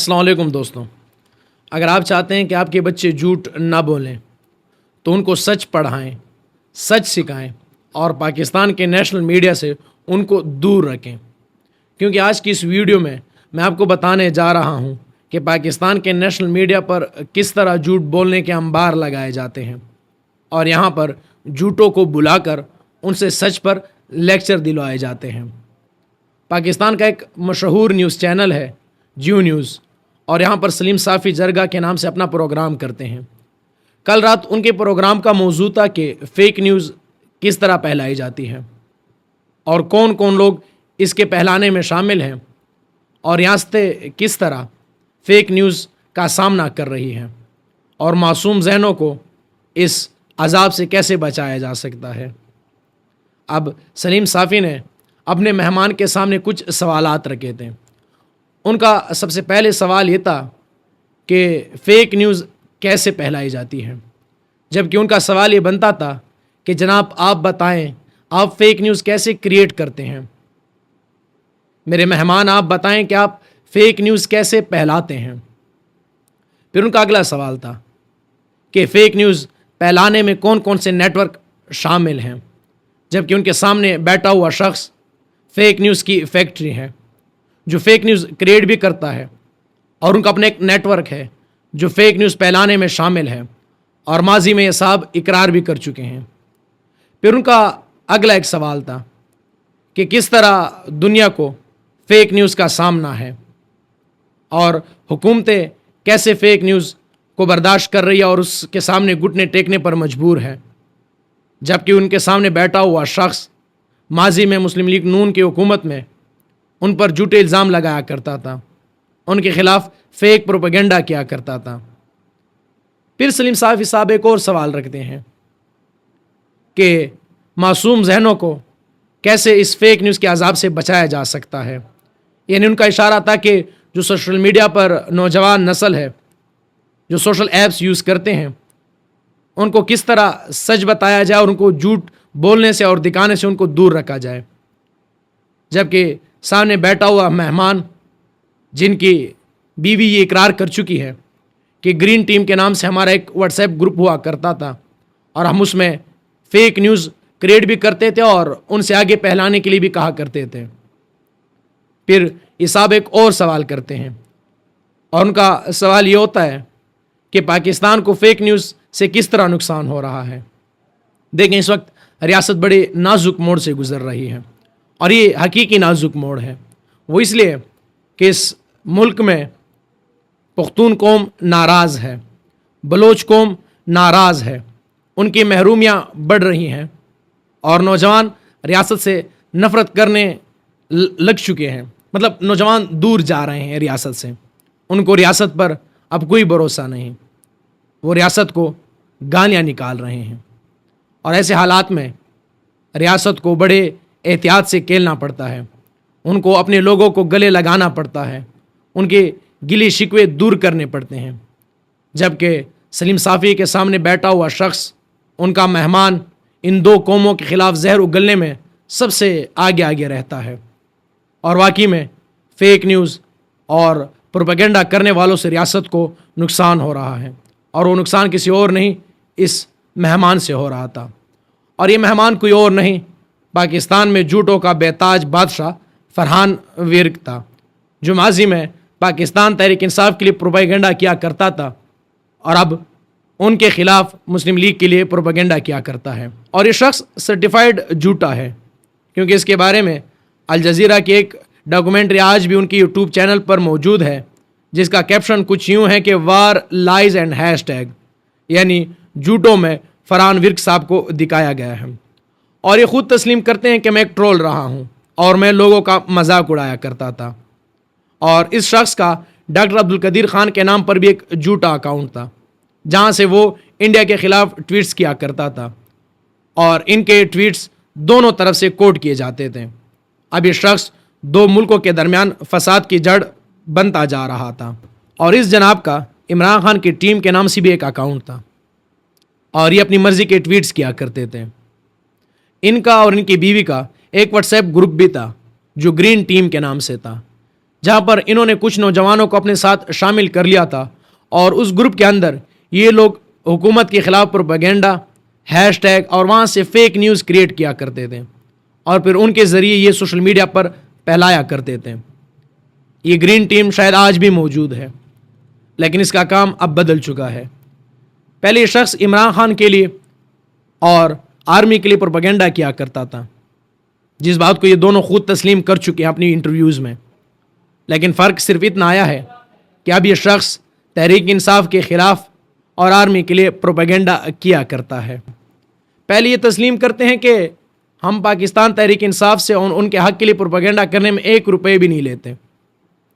अस्सलाम वालेकुम दोस्तों। अगर आप चाहते हैं कि आपके बच्चे झूठ ना बोलें तो उनको सच पढ़ाएं, सच सिखाएं और पाकिस्तान के नेशनल मीडिया से उनको दूर रखें, क्योंकि आज की इस वीडियो में मैं आपको बताने जा रहा हूं कि पाकिस्तान के नेशनल मीडिया पर किस तरह झूठ बोलने के अंबार लगाए जाते हैं और यहाँ पर झूठों को बुलाकर उनसे सच पर लेक्चर दिलवाए जाते हैं। पाकिस्तान का एक मशहूर न्यूज़ चैनल है जियो न्यूज़, और यहाँ पर सलीम साफ़ी जरगा के नाम से अपना प्रोग्राम करते हैं। कल रात उनके प्रोग्राम का मौजू था कि फ़ेक न्यूज़ किस तरह फैलाई जाती है और कौन कौन लोग इसके फैलाने में शामिल हैं और रियासतें किस तरह फ़ेक न्यूज़ का सामना कर रही हैं और मासूम जहनों को इस अजाब से कैसे बचाया जा सकता है। अब सलीम साफ़ी ने अपने मेहमान के सामने कुछ सवालात रखे थे। उनका सबसे पहले सवाल ये था कि फ़ेक न्यूज़ कैसे फैलाई जाती है, जबकि उनका सवाल ये बनता था कि जनाब आप बताएं आप फ़ेक न्यूज़ कैसे क्रिएट करते हैं। मेरे मेहमान आप बताएं कि आप फ़ेक न्यूज़ कैसे फैलाते हैं। फिर उनका अगला सवाल था कि फ़ेक न्यूज़ फैलाने में कौन कौन से नेटवर्क शामिल हैं, जबकि उनके सामने बैठा हुआ शख्स फ़ेक न्यूज़ की फैक्ट्री है जो फ़ेक न्यूज़ क्रिएट भी करता है, और उनका अपना एक नेटवर्क है जो फ़ेक न्यूज़ फैलाने में शामिल है और माजी में ये साहब इकरार भी कर चुके हैं। फिर उनका अगला एक सवाल था कि किस तरह दुनिया को फ़ेक न्यूज़ का सामना है और हुकूमतें कैसे फ़ेक न्यूज़ को बर्दाश्त कर रही है और उसके सामने घुटने टेकने पर मजबूर है, जबकि उनके सामने बैठा हुआ शख्स माजी में मुस्लिम लीग नून की हुकूमत में उन पर झूठे इल्ज़ाम लगाया करता था, उनके ख़िलाफ़ फ़ेक प्रोपेगेंडा किया करता था। फिर सलीम साफ़ी साहब एक और सवाल रखते हैं कि मासूम जहनों को कैसे इस फ़ेक न्यूज़ के अजाब से बचाया जा सकता है। यानी उनका इशारा था कि जो सोशल मीडिया पर नौजवान नस्ल है जो सोशल ऐप्स यूज़ करते हैं उनको किस तरह सच बताया जाए और उनको झूठ बोलने से और दिखाने से उनको दूर रखा जाए, जबकि सामने बैठा हुआ मेहमान जिनकी बीवी ये इकरार कर चुकी है कि ग्रीन टीम के नाम से हमारा एक व्हाट्सएप ग्रुप हुआ करता था और हम उसमें फ़ेक न्यूज़ क्रिएट भी करते थे और उनसे आगे फैलाने के लिए भी कहा करते थे। फिर ये साहब एक और सवाल करते हैं और उनका सवाल ये होता है कि पाकिस्तान को फ़ेक न्यूज़ से किस तरह नुकसान हो रहा है। देखें, इस वक्त रियासत बड़े नाजुक मोड़ से गुज़र रही है और ये हकीकी नाजुक मोड़ है। वो इसलिए कि इस मुल्क में पख्तून कौम नाराज़ है, बलोच कौम नाराज़ है, उनकी महरूमियाँ बढ़ रही हैं और नौजवान रियासत से नफ़रत करने लग चुके हैं। मतलब नौजवान दूर जा रहे हैं रियासत से, उनको रियासत पर अब कोई भरोसा नहीं, वो रियासत को गालियाँ निकाल रहे हैं और ऐसे हालात में रियासत को बड़े एहतियात से खेलना पड़ता है, उनको अपने लोगों को गले लगाना पड़ता है, उनके गिले शिकवे दूर करने पड़ते हैं, जबकि सलीम साफ़ी के सामने बैठा हुआ शख्स उनका मेहमान इन दो कौमों के ख़िलाफ़ जहर उगलने में सबसे आगे आगे रहता है। और वाकई में फ़ेक न्यूज़ और प्रोपेगेंडा करने वालों से रियासत को नुकसान हो रहा है और वो नुकसान किसी और नहीं इस मेहमान से हो रहा था। और ये मेहमान कोई और नहीं, पाकिस्तान में झूठों का बेताज बादशाह फरहान विर्क था, जो माजी में पाकिस्तान तहरीक इंसाफ के लिए प्रोपेगेंडा किया करता था और अब उनके ख़िलाफ़ मुस्लिम लीग के लिए प्रोपेगेंडा किया करता है। और ये शख्स सर्टिफाइड झूठा है, क्योंकि इसके बारे में अल जज़ीरा की एक डॉक्यूमेंट्री आज भी उनकी यूट्यूब चैनल पर मौजूद है, जिसका कैप्शन कुछ यूँ है कि वार लाइज एंड हैशटैग, यानी झूठों में फरहान विर्क साहब को दिखाया गया है। और ये ख़ुद तस्लीम करते हैं कि मैं एक ट्रोल रहा हूँ और मैं लोगों का मजाक उड़ाया करता था। और इस शख्स का डॉक्टर अब्दुल कदीर ख़ान के नाम पर भी एक झूठा अकाउंट था, जहाँ से वो इंडिया के ख़िलाफ़ ट्वीट्स किया करता था और इनके ट्वीट्स दोनों तरफ से कोट किए जाते थे। अब ये शख्स दो मुल्कों के दरमियान फसाद की जड़ बनता जा रहा था। और इस जनाब का इमरान खान की टीम के नाम से भी एक अकाउंट था और ये अपनी मर्ज़ी के ट्वीट्स किया करते थे। इनका और इनकी बीवी का एक व्हाट्सएप ग्रुप भी था जो ग्रीन टीम के नाम से था, जहां पर इन्होंने कुछ नौजवानों को अपने साथ शामिल कर लिया था और उस ग्रुप के अंदर ये लोग हुकूमत के ख़िलाफ़ प्रोपेगेंडा, हैशटैग और वहाँ से फेक न्यूज़ क्रिएट किया करते थे और फिर उनके ज़रिए ये सोशल मीडिया पर फैलाया करते थे। ये ग्रीन टीम शायद आज भी मौजूद है, लेकिन इसका काम अब बदल चुका है। पहले ये शख्स इमरान खान के लिए और आर्मी के लिए प्रोपेगेंडा किया करता था, जिस बात को ये दोनों खुद तस्लीम कर चुके हैं अपनी इंटरव्यूज़ में। लेकिन फ़र्क सिर्फ इतना आया है कि अब ये शख्स तहरीक इंसाफ के ख़िलाफ़ और आर्मी के लिए प्रोपेगेंडा किया करता है। पहले ये तस्लीम करते हैं कि हम पाकिस्तान तहरीक इंसाफ से उनके हक़ के लिए प्रोपेगेंडा करने में 1 रुपये भी नहीं लेते,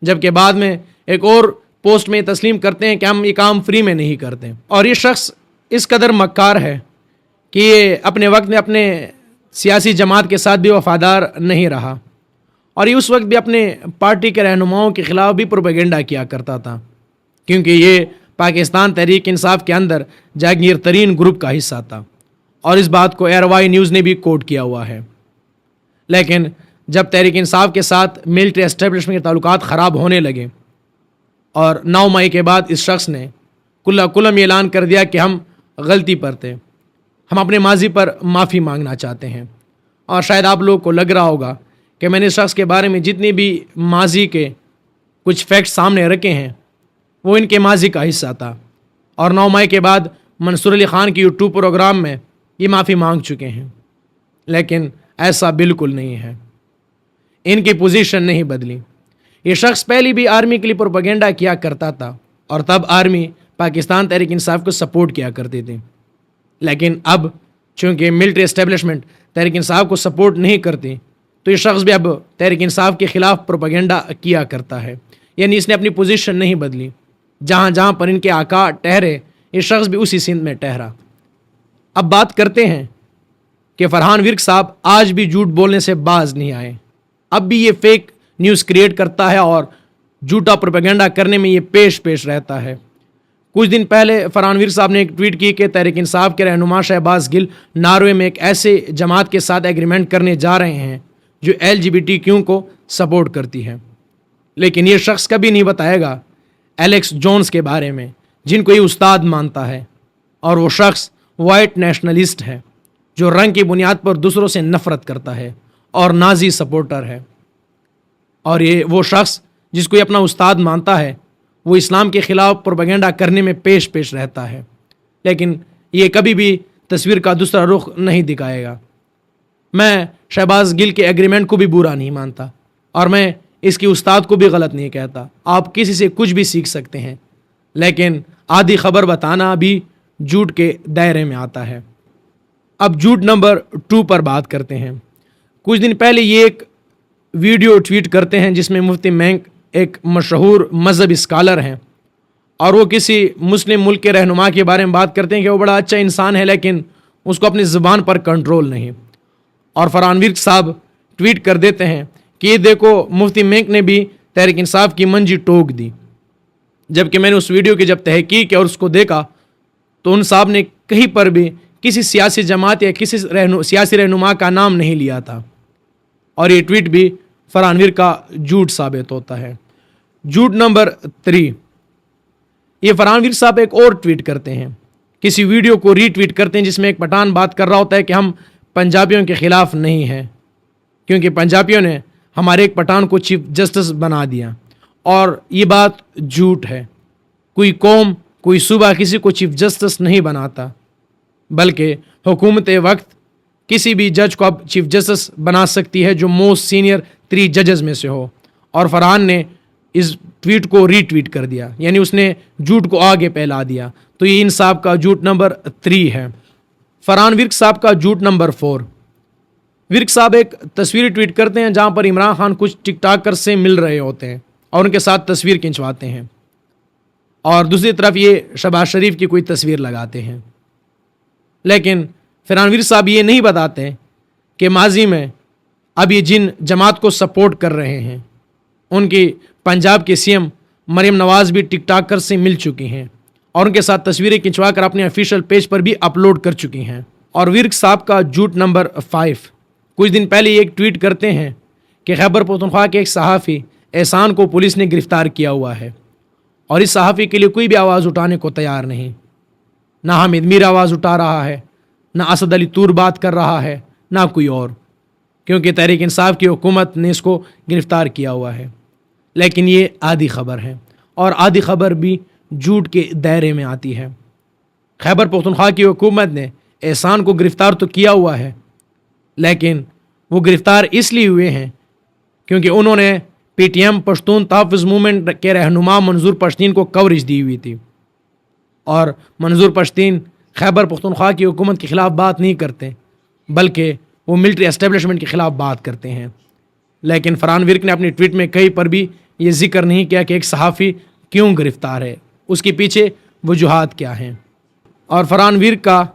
जबकि बाद में एक और पोस्ट में तस्लीम करते हैं कि हम ये काम फ्री में नहीं करते। और ये शख्स इस कदर मक्कार है कि ये अपने वक्त में अपने सियासी जमात के साथ भी वफ़ादार नहीं रहा और ये उस वक्त भी अपने पार्टी के रहनुमाओं के ख़िलाफ़ भी प्रोपेगेंडा किया करता था, क्योंकि ये पाकिस्तान तहरीक इंसाफ के अंदर जागीर तरीन ग्रुप का हिस्सा था और इस बात को एयरवाई न्यूज़ ने भी कोट किया हुआ है। लेकिन जब तहरीक इंसाफ के साथ मिलिट्री एस्टेब्लिशमेंट के ताल्लुकात ख़राब होने लगे और 9 मई के बाद इस शख्स ने कुल्ला ऐलान कर दिया कि हम गलती पर थे, हम अपने माजी पर माफ़ी मांगना चाहते हैं। और शायद आप लोगों को लग रहा होगा कि मैंने इस शख्स के बारे में जितनी भी माजी के कुछ फैक्ट्स सामने रखे हैं वो इनके माजी का हिस्सा था और 9 मई के बाद मंसूर अली ख़ान के यूट्यूब प्रोग्राम में ये माफ़ी मांग चुके हैं। लेकिन ऐसा बिल्कुल नहीं है, इनकी पोजीशन नहीं बदली। ये शख्स पहले भी आर्मी के लिए प्रोपेगेंडा किया करता था और तब आर्मी पाकिस्तान तहरीक इंसाफ को सपोर्ट किया करती थी, लेकिन अब चूँकि मिलिट्री एस्टेब्लिशमेंट तहरीक इंसाफ को सपोर्ट नहीं करती तो ये शख्स भी अब तहरीक इंसाफ के ख़िलाफ़ प्रोपेगेंडा किया करता है। यानी इसने अपनी पोजीशन नहीं बदली, जहाँ जहाँ पर इनके आका ठहरे ये शख्स भी उसी सिंध में ठहरा। अब बात करते हैं कि फरहान विर्क साहब आज भी झूठ बोलने से बाज नहीं आए, अब भी ये फेक न्यूज़ क्रिएट करता है और झूठा प्रोपेगेंडा करने में ये पेश रहता है। कुछ दिन पहले फरहान विर्क साहब ने एक ट्वीट की कि तहरीक इंसाफ के रहनुमा शहबाज गिल नॉर्वे में एक ऐसे जमात के साथ एग्रीमेंट करने जा रहे हैं जो LGBTQ को सपोर्ट करती है। लेकिन ये शख्स कभी नहीं बताएगा एलेक्स जोन्स के बारे में, जिनको ये उस्ताद मानता है, और वो शख्स वाइट नेशनलिस्ट है जो रंग की बुनियाद पर दूसरों से नफ़रत करता है और नाजी सपोर्टर है। और ये वो शख्स जिसको ये अपना उस्ताद मानता है वो इस्लाम के ख़िलाफ़ प्रोपेगेंडा करने में पेश रहता है, लेकिन ये कभी भी तस्वीर का दूसरा रुख नहीं दिखाएगा। मैं शहबाज गिल के एग्रीमेंट को भी बुरा नहीं मानता और मैं इसकी उस्ताद को भी गलत नहीं कहता। आप किसी से कुछ भी सीख सकते हैं, लेकिन आधी खबर बताना भी झूठ के दायरे में आता है। अब झूठ नंबर 2 पर बात करते हैं। कुछ दिन पहले ये एक वीडियो ट्वीट करते हैं जिसमें मुफ्ती मेंक एक मशहूर मज़हबी स्कॉलर हैं और वो किसी मुस्लिम मुल्क के रहनुमा के बारे में बात करते हैं कि वो बड़ा अच्छा इंसान है लेकिन उसको अपनी ज़ुबान पर कंट्रोल नहीं। और फरहान विर्क साहब ट्वीट कर देते हैं कि ये देखो मुफ्ती मेंक ने भी तहरीक इंसाफ की मंजी टोक दी, जबकि मैंने उस वीडियो की जब तहकीक और उसको देखा तो उन साहब ने कहीं पर भी किसी सियासी जमात या किसी सियासी रहनुमा का नाम नहीं लिया था। और ये ट्वीट भी फरहान विर्क का झूठ साबित होता है। झूठ नंबर 3, ये फरहान विर्क साहब एक और ट्वीट करते हैं, किसी वीडियो को रीट्वीट करते हैं जिसमें एक पठान बात कर रहा होता है कि हम पंजाबियों के ख़िलाफ़ नहीं हैं क्योंकि पंजाबियों ने हमारे एक पठान को चीफ जस्टिस बना दिया। और ये बात झूठ है। कोई कौम, कोई सूबा किसी को चीफ जस्टिस नहीं बनाता, बल्कि हुकूमत वक्त किसी भी जज को अब चीफ जस्टिस बना सकती है जो मोस्ट सीनियर 3 जजेस में से हो। और फरहान ने इस ट्वीट को रीट्वीट कर दिया, यानी उसने झूठ को आगे फैला दिया। तो ये इन साहब का झूठ नंबर 3 है। फरहान विर्क साहब का झूठ नंबर 4, विर्क साहब एक तस्वीर ट्वीट करते हैं जहां पर इमरान खान कुछ टिकटॉकर से मिल रहे होते हैं और उनके साथ तस्वीर खिंचवाते हैं और दूसरी तरफ ये शहबाज शरीफ की कोई तस्वीर लगाते हैं। लेकिन फरहान विर्क साहब ये नहीं बताते कि माजी में अब ये जिन जमात को सपोर्ट कर रहे हैं उनकी पंजाब के CM मरियम नवाज भी टिकटॉकर से मिल चुकी हैं और उनके साथ तस्वीरें खिंचवा कर अपने ऑफिशियल पेज पर भी अपलोड कर चुकी हैं। और विर्क साहब का झूठ नंबर 5, कुछ दिन पहले एक ट्वीट करते हैं कि खैबर पख्तूनख्वा के एक सहाफ़ी एहसान को पुलिस ने गिरफ्तार किया हुआ है और इस सहाफ़ी के लिए कोई भी आवाज़ उठाने को तैयार नहीं। ना हामिद मीर आवाज़ उठा रहा है, ना असद अली तूर बात कर रहा है, ना कोई और, क्योंकि तहरीक इंसाफ की हुकूमत ने इसको गिरफ्तार किया हुआ है। लेकिन ये आधी खबर है और आधी खबर भी झूठ के दायरे में आती है। खैबर पख्तूनख्वा की हुकूमत ने एहसान को गिरफ्तार तो किया हुआ है, लेकिन वो गिरफ्तार इसलिए हुए हैं क्योंकि उन्होंने PTM पश्तून तहफ़्फ़ुज़ मूवमेंट के रहनुमा मंजूर पश्तीन को कवरेज दी हुई थी। और मंजूर पश्तीन खैबर पख्तूनख्वा की हुकूमत के ख़िलाफ़ बात नहीं करते, बल्कि वो मिलिट्री एस्टेब्लिशमेंट के ख़िलाफ़ बात करते हैं। लेकिन फरहान विर्क ने अपनी ट्वीट में कहीं पर भी ये जिक्र नहीं किया कि एक सहाफ़ी क्यों गिरफ़्तार है, उसके पीछे वजूहात क्या हैं। और फरहान विर्क का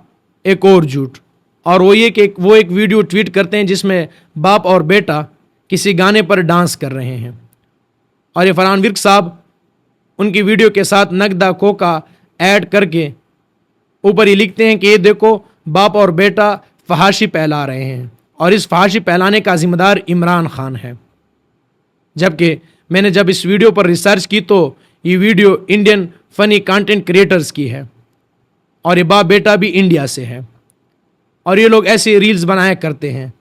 एक और झूठ, और वो ये कि वो एक वीडियो ट्वीट करते हैं जिसमें बाप और बेटा किसी गाने पर डांस कर रहे हैं, और ये फरहान विर्क साहब उनकी वीडियो के साथ नगदा कोका ऐड करके ऊपर ये लिखते हैं कि ये देखो बाप और बेटा फहाशी फैला रहे हैं और इस फहाशी फैलाने का ज़िम्मेदार इमरान खान है। जबकि मैंने जब इस वीडियो पर रिसर्च की तो ये video Indian funny content creators की है और ये बाप बेटा भी इंडिया से है और ये लोग ऐसे रील्स बनाया करते हैं।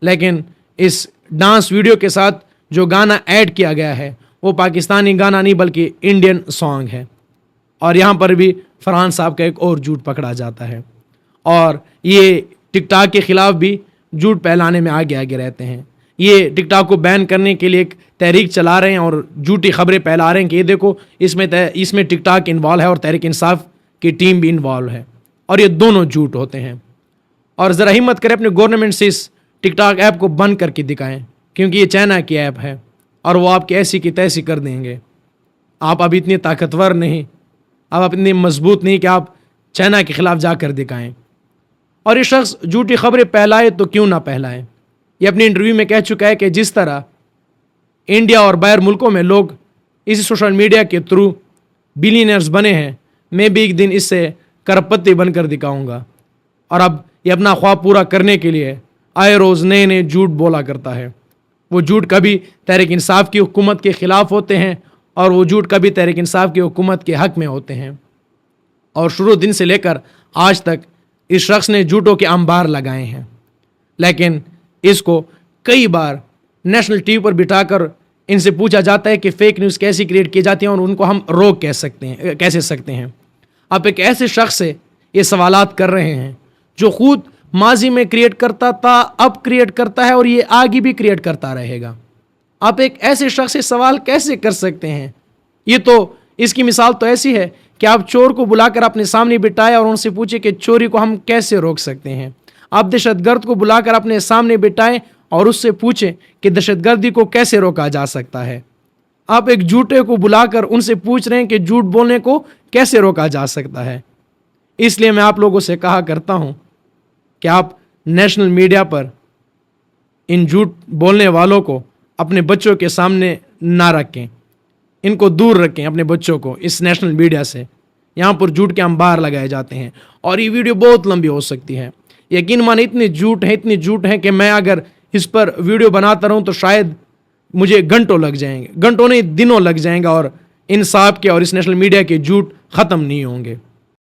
लेकिन इस डांस वीडियो के साथ जो गाना ऐड किया गया है वो पाकिस्तानी गाना नहीं बल्कि इंडियन सॉन्ग है। और यहाँ पर भी फरहान साहब का एक और झूठ पकड़ा जाता है और ये टिकटॉक के ख़िलाफ़ भी झूठ फैलाने में आगे आगे रहते हैं। ये टिकटॉक को बैन करने के लिए एक तहरीक चला रहे हैं और झूठी खबरें फैला रहे हैं कि ये देखो इसमें टिकटॉक इन्वॉल्व है और तहरीक इंसाफ की टीम भी इन्वॉल्व है, और ये दोनों झूठ होते हैं। और ज़रा हिम्मत करें अपने गवर्नमेंट से इस टिकटॉक ऐप को बंद करके दिखाएं, क्योंकि ये चाइना की ऐप है और वो आपकी ऐसी की तैसी कर देंगे। आप अभी इतने ताकतवर नहीं, आप इतने मजबूत नहीं कि आप चाइना के ख़िलाफ़ जाकर दिखाएं। और ये शख्स झूठी खबरें फैलाए तो क्यों ना फैलाएं। ये अपने इंटरव्यू में कह चुका है कि जिस तरह इंडिया और बाहर मुल्कों में लोग इसी सोशल मीडिया के थ्रू बिलियनर्स बने हैं, मैं भी एक दिन इससे करपति बनकर दिखाऊंगा। और अब ये अपना ख्वाब पूरा करने के लिए आए रोज़ नए नए झूठ बोला करता है। वो झूठ कभी तहरीक इंसाफ की हुकूमत के ख़िलाफ़ होते हैं और वो झूठ कभी तहरीक इंसाफ की हुकूमत के हक़ में होते हैं। और शुरू दिन से लेकर आज तक इस शख्स ने झूठों के अंबार लगाए हैं, लेकिन इसको कई बार नेशनल टीवी पर बिठाकर इनसे पूछा जाता है कि फ़ेक न्यूज़ कैसी क्रिएट की जाती है और उनको हम रोक कैसे सकते हैं। आप एक ऐसे शख्स से ये सवालात कर रहे हैं जो खुद माजी में क्रिएट करता था, अब क्रिएट करता है और ये आगे भी क्रिएट करता रहेगा। आप एक ऐसे शख्स से सवाल कैसे कर सकते हैं? ये तो इसकी मिसाल तो ऐसी है कि आप चोर को बुलाकर अपने सामने बिठाए और उनसे पूछे कि चोरी को हम कैसे रोक सकते हैं। आप दहशतगर्द को बुलाकर अपने सामने बिठाएं और उससे पूछें कि दहशतगर्दी को कैसे रोका जा सकता है। आप एक झूठे को बुलाकर उनसे पूछ रहे हैं कि झूठ बोलने को कैसे रोका जा सकता है। इसलिए मैं आप लोगों से कहा करता हूं कि आप नेशनल मीडिया पर इन झूठ बोलने वालों को अपने बच्चों के सामने ना रखें, इनको दूर रखें अपने बच्चों को इस नेशनल मीडिया से। यहाँ पर झूठ के अंबार लगाए जाते हैं और ये वीडियो बहुत लंबी हो सकती है। यकीन माने इतने झूठ हैं कि मैं अगर इस पर वीडियो बनाता रहूँ तो शायद मुझे घंटों लग जाएंगे, घंटों नहीं दिनों लग जाएंगे और इंसाफ के और इस नेशनल मीडिया के झूठ ख़त्म नहीं होंगे।